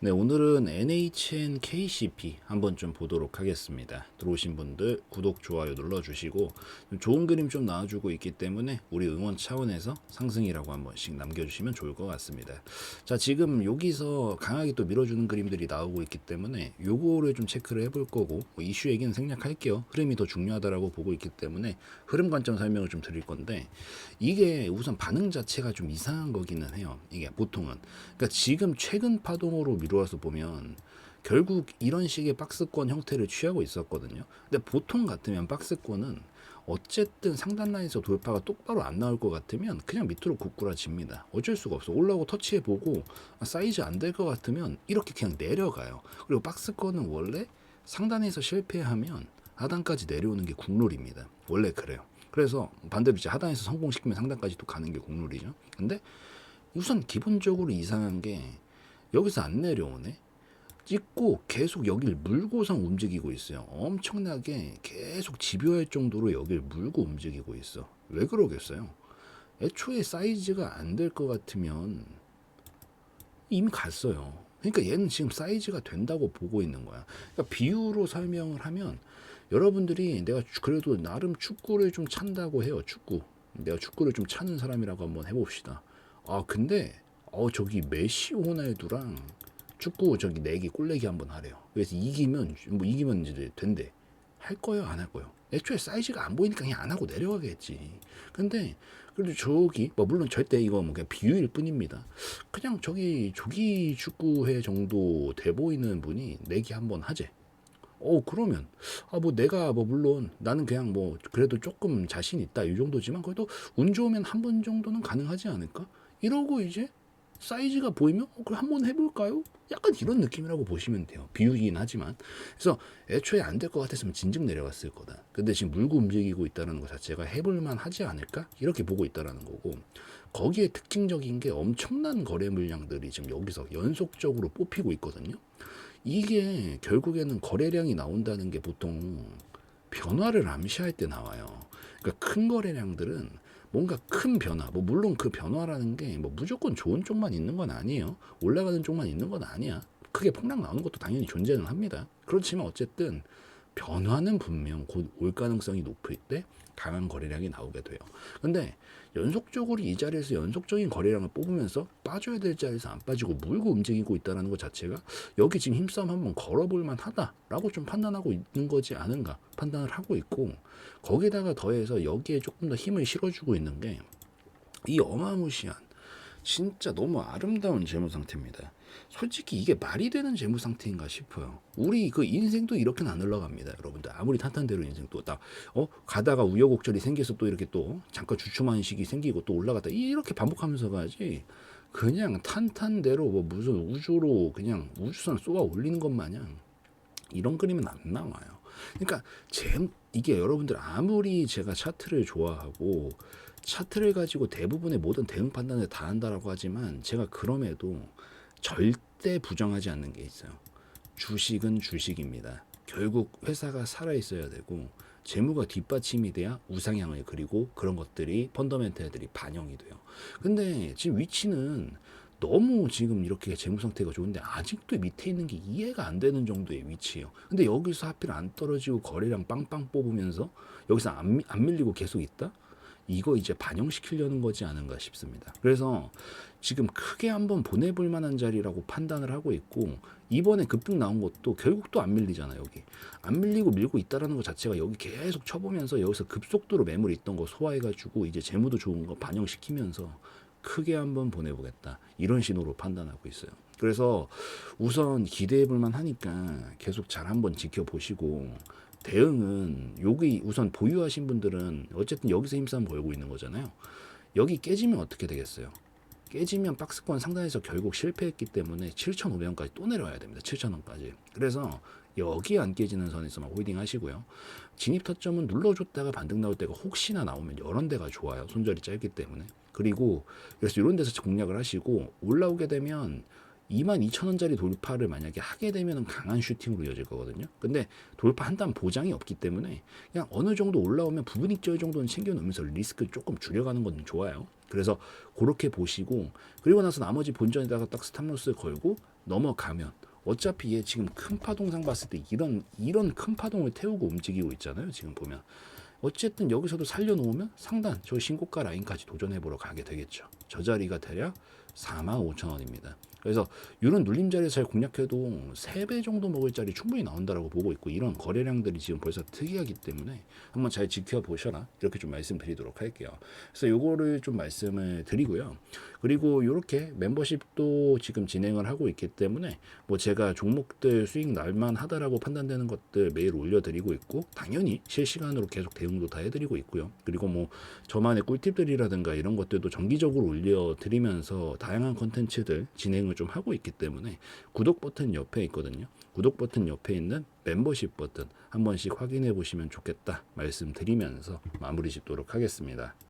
네, 오늘은 NHN KCP 한번 좀 보도록 하겠습니다. 들어오신 분들 구독, 좋아요 눌러주시고 좀 좋은 그림 좀 나와주고 있기 때문에 우리 응원 차원에서 상승이라고 한 번씩 남겨주시면 좋을 것 같습니다. 자, 지금 여기서 강하게 또 밀어주는 그림들이 나오고 있기 때문에 요거를 좀 체크를 해볼 거고 뭐 이슈 얘기는 생략할게요. 흐름이 더 중요하다라고 보고 있기 때문에 흐름 관점 설명을 좀 드릴 건데 이게 우선 반응 자체가 좀 이상한 거기는 해요. 이게 보통은. 그러니까 지금 최근 파동으로 미루어서 보면 결국 이런 식의 박스권 형태를 취하고 있었거든요. 근데 보통 같으면 박스권은 어쨌든 상단 라인에서 돌파가 똑바로 안 나올 것 같으면 그냥 밑으로 구꾸라집니다. 어쩔 수가 없어. 올라오고 터치해보고 사이즈 안 될 것 같으면 이렇게 그냥 내려가요. 그리고 박스권은 원래 상단에서 실패하면 하단까지 내려오는 게 국룰입니다. 원래 그래요. 그래서 반대로 이제 하단에서 성공시키면 상단까지 또 가는 게 국룰이죠. 근데 우선 기본적으로 이상한 게 여기서 안 내려오네. 찍고 계속 여길 물고서 움직이고 있어요. 엄청나게 계속 집요할 정도로 여길 물고 움직이고 있어. 왜 그러겠어요? 애초에 사이즈가 안 될 것 같으면 이미 갔어요. 그러니까 얘는 지금 사이즈가 된다고 보고 있는 거야. 그러니까 비유로 설명을 하면 여러분들이 내가 그래도 나름 축구를 좀 찬다고 해요. 축구. 내가 축구를 좀 차는 사람이라고 한번 해봅시다. 아 근데 저기 메시 호날두랑 축구 저기 내기 꼴내기 한번 하래요. 그래서 이기면 이제 된대. 할 거예요, 안 할 거예요? 애초에 사이즈가 안 보이니까 그냥 안 하고 내려가겠지. 근데 그래도 저기 뭐 물론 절대 이거 뭐 그냥 비유일 뿐입니다. 그냥 저기 조기 축구회 정도 돼 보이는 분이 내기 한번 하재. 그러면 뭐 내가 뭐 물론 나는 그냥 뭐 그래도 조금 자신 있다 이 정도지만 그래도 운 좋으면 한 번 정도는 가능하지 않을까? 이러고 이제 사이즈가 보이면 그럼 한번 해볼까요? 약간 이런 느낌이라고 보시면 돼요. 비유긴 하지만. 그래서 애초에 안 될 것 같았으면 진즉 내려갔을 거다. 근데 지금 물고 움직이고 있다는 것 자체가 해볼만 하지 않을까? 이렇게 보고 있다는 거고 거기에 특징적인 게 엄청난 거래 물량들이 지금 여기서 연속적으로 뽑히고 있거든요. 이게 결국에는 거래량이 나온다는 게 보통 변화를 암시할 때 나와요. 그러니까 큰 거래량들은 뭔가 큰 변화, 뭐 물론 그 변화라는 게 뭐 무조건 좋은 쪽만 있는 건 아니에요. 올라가는 쪽만 있는 건 아니야. 크게 폭락 나오는 것도 당연히 존재는 합니다. 그렇지만 어쨌든 변화는 분명 곧 올 가능성이 높을 때 강한 거래량이 나오게 돼요. 근데 연속적으로 이 자리에서 연속적인 거래량을 뽑으면서 빠져야 될 자리에서 안 빠지고 물고 움직이고 있다는 것 자체가 여기 지금 힘싸움 한번 걸어볼 만하다라고 좀 판단하고 있는 거지 않은가 판단을 하고 있고 거기다가 더해서 여기에 조금 더 힘을 실어주고 있는 게 이 어마무시한 진짜 너무 아름다운 재무 상태입니다. 솔직히 이게 말이 되는 재무 상태인가 싶어요. 우리 그 인생도 이렇게는 안 흘러갑니다, 여러분들. 아무리 탄탄대로 인생도 딱 가다가 우여곡절이 생겨서 또 이렇게 또 잠깐 주춤하는 시기 생기고 또 올라갔다 이렇게 반복하면서 가지. 그냥 탄탄대로 뭐 무슨 우주로 그냥 우주선 쏘아 올리는 것 마냥 이런 그림은 안 나와요. 그러니까 이게 여러분들 아무리 제가 차트를 좋아하고 차트를 가지고 대부분의 모든 대응 판단을 다 한다라고 하지만 제가 그럼에도 절대 부정하지 않는 게 있어요. 주식은 주식입니다. 결국 회사가 살아 있어야 되고 재무가 뒷받침이 돼야 우상향을 그리고 그런 것들이 펀더멘탈들이 반영이 돼요. 근데 지금 위치는 너무 지금 이렇게 재무 상태가 좋은데 아직도 밑에 있는 게 이해가 안 되는 정도의 위치예요. 근데 여기서 하필 안 떨어지고 거래량 빵빵 뽑으면서 여기서 안 밀리고 계속 있다? 이거 이제 반영시키려는 거지 않은가 싶습니다. 그래서 지금 크게 한번 보내볼 만한 자리라고 판단을 하고 있고 이번에 급등 나온 것도 결국 또 안 밀리잖아. 여기 안 밀리고 밀고 있다라는 것 자체가 여기 계속 쳐보면서 여기서 급속도로 매물 있던 거 소화해가지고 이제 재무도 좋은 거 반영시키면서 크게 한번 보내보겠다 이런 신호로 판단하고 있어요. 그래서 우선 기대해볼만 하니까 계속 잘 한번 지켜보시고 대응은 여기 우선 보유하신 분들은 어쨌든 여기서 힘싸움 걸고 있는 거잖아요. 여기 깨지면 어떻게 되겠어요? 깨지면 박스권 상단에서 결국 실패했기 때문에 7,500원까지 또 내려와야 됩니다. 7,000원까지. 그래서 여기 안 깨지는 선에서만 홀딩 하시고요. 진입 타점은 눌러줬다가 반등 나올 때가 혹시나 나오면 이런 데가 좋아요. 손절이 짧기 때문에. 그리고 그래서 이런 데서 공략을 하시고 올라오게 되면 22,000원짜리 돌파를 만약에 하게 되면 강한 슈팅으로 이어질 거거든요. 근데 돌파한다는 보장이 없기 때문에 그냥 어느 정도 올라오면 부분 익절 정도는 챙겨 놓으면서 리스크 조금 줄여가는 건 좋아요. 그래서 그렇게 보시고, 그리고 나서 나머지 본전에다가 딱 스탑로스 걸고 넘어가면 어차피 얘 지금 큰 파동상 봤을 때 이런 큰 파동을 태우고 움직이고 있잖아요. 지금 보면 어쨌든 여기서도 살려놓으면 상단 저 신고가 라인까지 도전해보러 가게 되겠죠. 저 자리가 대략 45,000원입니다. 그래서 이런 눌림 자리 잘 공략해도 3배 정도 먹을 자리 충분히 나온다라고 보고 있고, 이런 거래량들이 지금 벌써 특이하기 때문에 한번 잘 지켜보셔라, 이렇게 좀 말씀드리도록 할게요. 그래서 요거를 좀 말씀을 드리고요. 그리고 이렇게 멤버십도 지금 진행을 하고 있기 때문에 뭐 제가 종목들 수익 날만 하다라고 판단되는 것들 매일 올려드리고 있고, 당연히 실시간으로 계속 대응도 다 해드리고 있고요. 그리고 뭐 저만의 꿀팁들이라든가 이런 것들도 정기적으로 올려드리면서 다양한 컨텐츠들 진행을 좀 하고 있기 때문에 구독 버튼 옆에 있거든요. 구독 버튼 옆에 있는 멤버십 버튼 한 번씩 확인해 보시면 좋겠다 말씀드리면서 마무리 짓도록 하겠습니다.